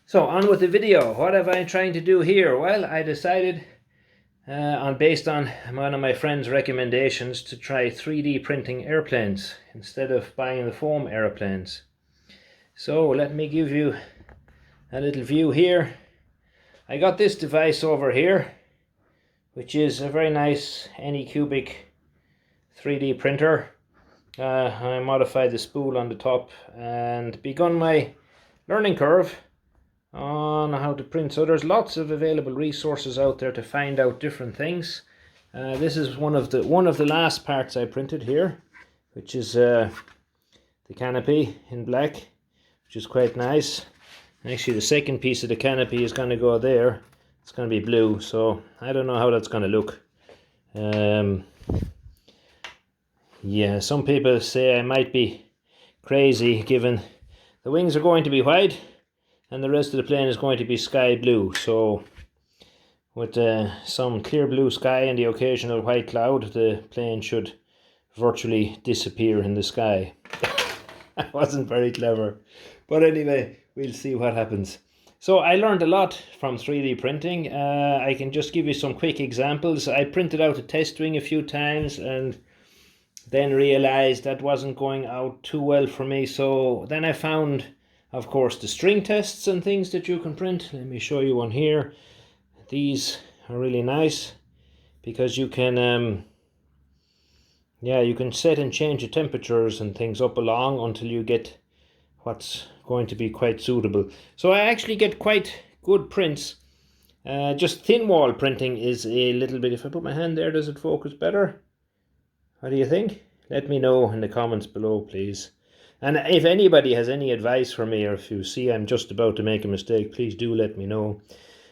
So on with the video. What have I trying to do here? Well, I decided based on one of my friend's recommendations to try 3D printing airplanes instead of buying the foam airplanes. So let me give you a little view here. I got this device over here, which is a very nice Anycubic 3D printer. I modified the spool on the top and begun my learning curve on how to print. So there's lots of available resources out there to find out different things. This is one of the last parts I printed here, which is the canopy in black, which is quite nice. Actually, the second piece of the canopy is going to go there. It's going to be blue, so I don't know how that's going to look. Yeah, some people say I might be crazy given the wings are going to be white and the rest of the plane is going to be sky blue. So with some clear blue sky and the occasional white cloud, the plane should virtually disappear in the sky. That wasn't very clever, but anyway, we'll see what happens. So I learned a lot from 3D printing. I can just give you some quick examples. I printed out a test wing a few times and then realized that wasn't going out too well for me. So then I found, of course, the string tests and things that you can print. Let me show you one here. These are really nice because you can you can set and change the temperatures and things up along until you get what's going to be quite suitable. So I actually get quite good prints. Just thin wall printing is a little bit, if I put my hand there, does it focus better? What do you think? Let me know in the comments below, please. And if anybody has any advice for me, or if you see I'm just about to make a mistake, please do let me know.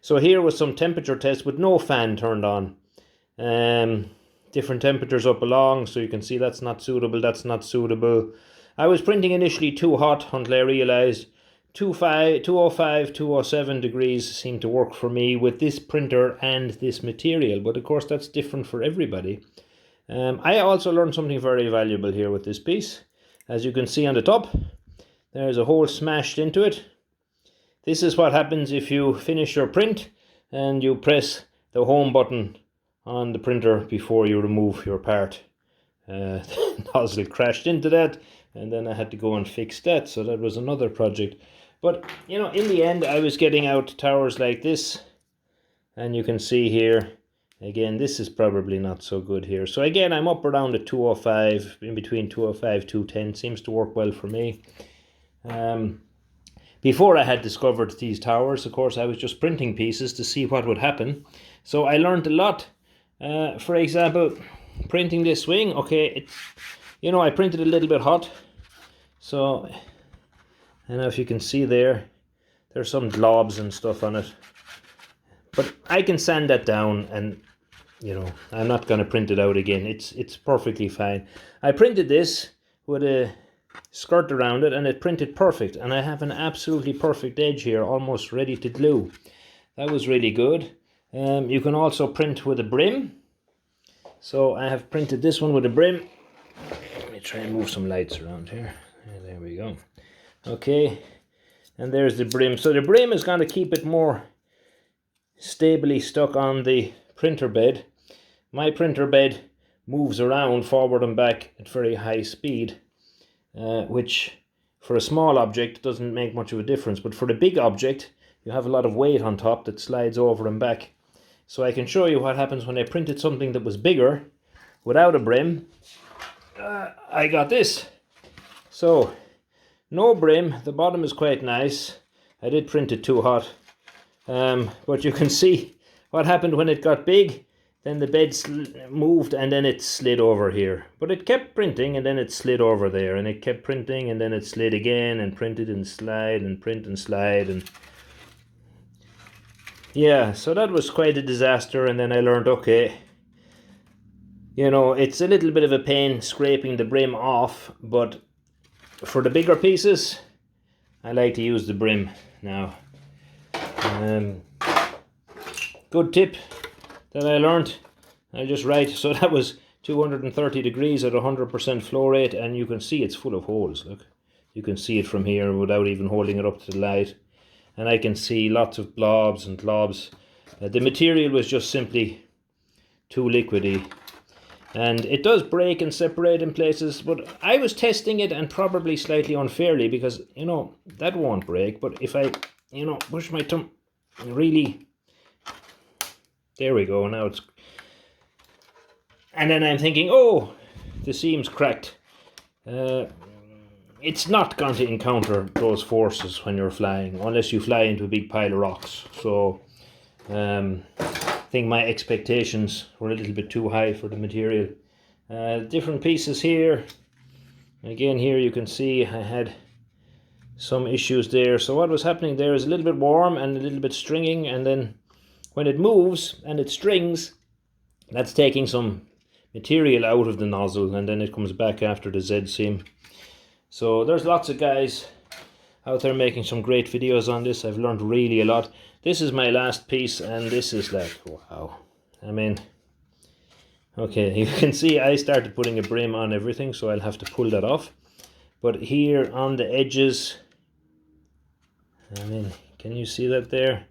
So here was some temperature tests with no fan turned on. Different temperatures up along, so you can see that's not suitable, that's not suitable. I was printing initially too hot until I realized 205, 207 degrees seemed to work for me with this printer and this material. But of course that's different for everybody. I also learned something very valuable here with this piece. As you can see on the top, there's a hole smashed into it. This is what happens if you finish your print and you press the home button on the printer before you remove your part. The nozzle crashed into that, and then I had to go and fix that, so that was another project. But you know, in the end I was getting out towers like this, and you can see here again, this is probably not so good here. So again, I'm up around the 205, in between 205 210, seems to work well for me. Before I had discovered these towers, of course, I was just printing pieces to see what would happen. So I learned a lot. For example, printing this wing, okay, you know, I printed a little bit hot. So, I don't know if you can see there, there's some globs and stuff on it. But I can sand that down and, you know, I'm not going to print it out again. It's perfectly fine. I printed this with a skirt around it and it printed perfect. And I have an absolutely perfect edge here, almost ready to glue. That was really good. You can also print with a brim. So I have printed this one with a brim. Let me try and move some lights around here. There we go. Okay, and there's the brim. So the brim is going to keep it more stably stuck on the printer bed. My printer bed moves around forward and back at very high speed, which for a small object doesn't make much of a difference, but for a big object you have a lot of weight on top that slides over and back. So I can show you what happens when I printed something that was bigger without a brim. I got this. So no brim, the bottom is quite nice. I did print it too hot. But you can see what happened when it got big. Then the bed moved and then it slid over here. But it kept printing and then it slid over there. And it kept printing and then it slid again and printed and slide and print and slide. And yeah, so that was quite a disaster. And then I learned, okay, you know, it's a little bit of a pain scraping the brim off. But for the bigger pieces, I like to use the brim now. Good tip that I learned. I just write, so that was 230 degrees at 100% flow rate, and you can see it's full of holes. Look, you can see it from here without even holding it up to the light. and I can see lots of blobs and globs. The material was just simply too liquidy, and it does break and separate in places, but I was testing it, and probably slightly unfairly, because you know that won't break, but if I, you know, push my thumb really, there we go, now it's, and then I'm thinking, oh, the seam's cracked. It's not going to encounter those forces when you're flying, unless you fly into a big pile of rocks. So I think my expectations were a little bit too high for the material. Different pieces here. Again, here you can see I had some issues there. So what was happening there is a little bit warm and a little bit stringing, and then when it moves and it strings, that's taking some material out of the nozzle, and then it comes back after the Z seam. So there's lots of guys out there making some great videos on this. I've learned really a lot. This is my last piece, and this is like, wow. I mean, okay, you can see I started putting a brim on everything, so I'll have to pull that off. But here on the edges, I mean, can you see that there?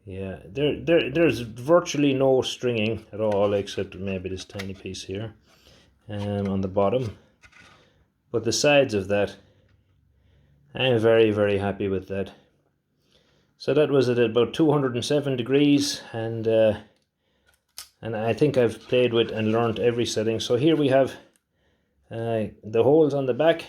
Yeah, there's virtually no stringing at all, except maybe this tiny piece here on the bottom. But the sides of that, I'm very, very happy with that. So that was at about 207 degrees, and I think I've played with and learned every setting. So here we have the holes on the back,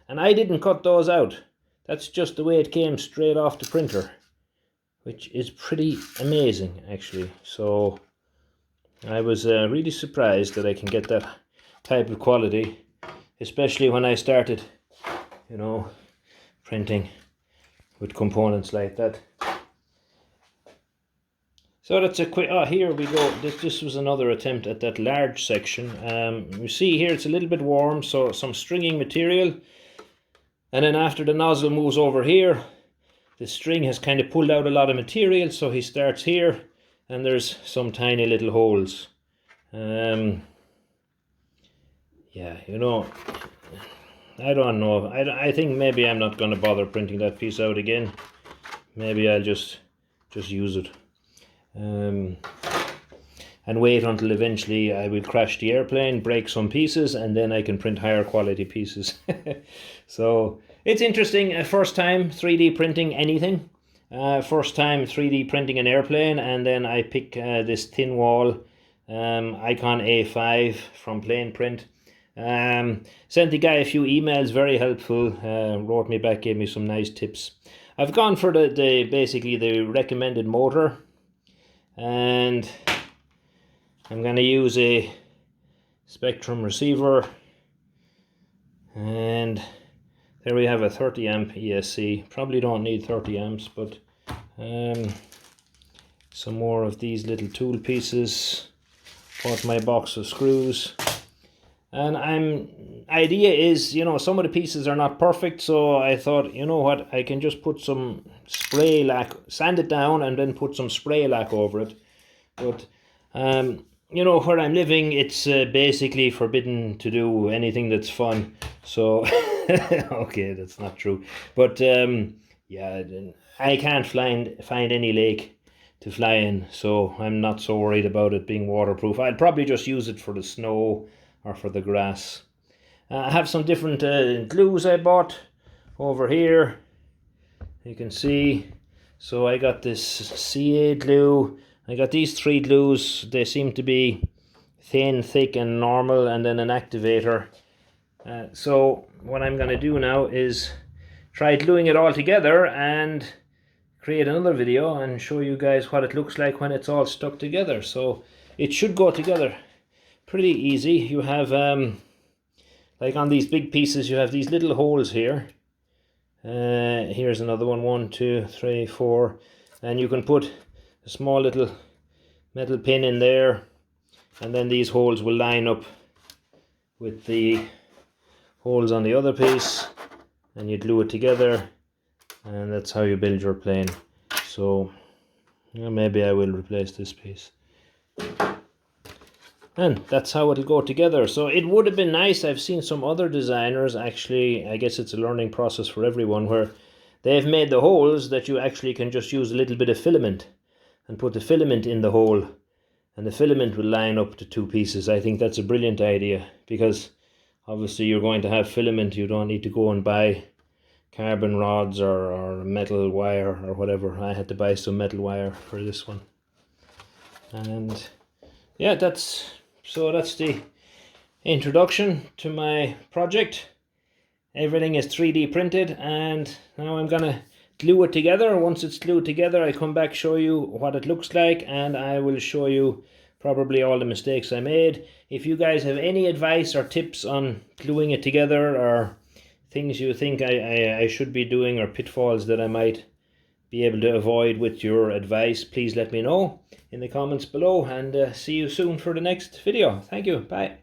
and I didn't cut those out. That's just the way it came straight off the printer, which is pretty amazing actually. So I was really surprised that I can get that type of quality, especially when I started, you know, printing with components like that. So that's a quick, here we go. This was another attempt at that large section. You see here it's a little bit warm, so some stringing material, and then after the nozzle moves over here, the string has kind of pulled out a lot of material, so he starts here, and there's some tiny little holes. Yeah, you know, I don't know. I think maybe I'm not going to bother printing that piece out again. Maybe I'll just use it. And wait until eventually I will crash the airplane, break some pieces, and then I can print higher quality pieces. So it's interesting. First time 3D printing anything. First time 3D printing an airplane, and then I pick this thin wall Icon A5 from Plane Print. Sent the guy a few emails, very helpful, wrote me back, gave me some nice tips. I've gone for the basically the recommended motor, and I'm going to use a Spectrum receiver, and there we have a 30 amp ESC. Probably don't need 30 amps, but some more of these little tool pieces, bought my box of screws. And idea is, you know, some of the pieces are not perfect, so I thought, you know what, I can just put some spray lac, sand it down, and then put some spray lac over it. But you know, where I'm living, it's basically forbidden to do anything that's fun. So okay, that's not true, but yeah, I can't find any lake to fly in, so I'm not so worried about it being waterproof. I'll probably just use it for the snow or for the grass. I have some different glues I bought over here, you can see. So I got this CA glue. I got these 3 glues. They seem to be thin, thick and normal, and then an activator. So what I'm going to do now is try gluing it all together and create another video and show you guys what it looks like when it's all stuck together. So it should go together pretty easy. You have like on these big pieces, you have these little holes here. Here's another one, 1, 2, 3, 4, and you can put a small little metal pin in there, and then these holes will line up with the holes on the other piece, and you glue it together, and that's how you build your plane. So maybe I will replace this piece, and that's how it'll go together. So it would have been nice, I've seen some other designers, actually, I guess it's a learning process for everyone, where they've made the holes that you actually can just use a little bit of filament and put the filament in the hole, and the filament will line up the two pieces. I think that's a brilliant idea, because obviously you're going to have filament. You don't need to go and buy carbon rods or metal wire or whatever. I had to buy some metal wire for this one. And yeah, that's the introduction to my project. Everything is 3D printed, and now I'm gonna glue it together. Once it's glued together, I come back, show you what it looks like, and I will show you probably all the mistakes I made. If you guys have any advice or tips on gluing it together, or things you think I should be doing, or pitfalls that I might be able to avoid with your advice, please let me know in the comments below, and see you soon for the next video. Thank you. Bye.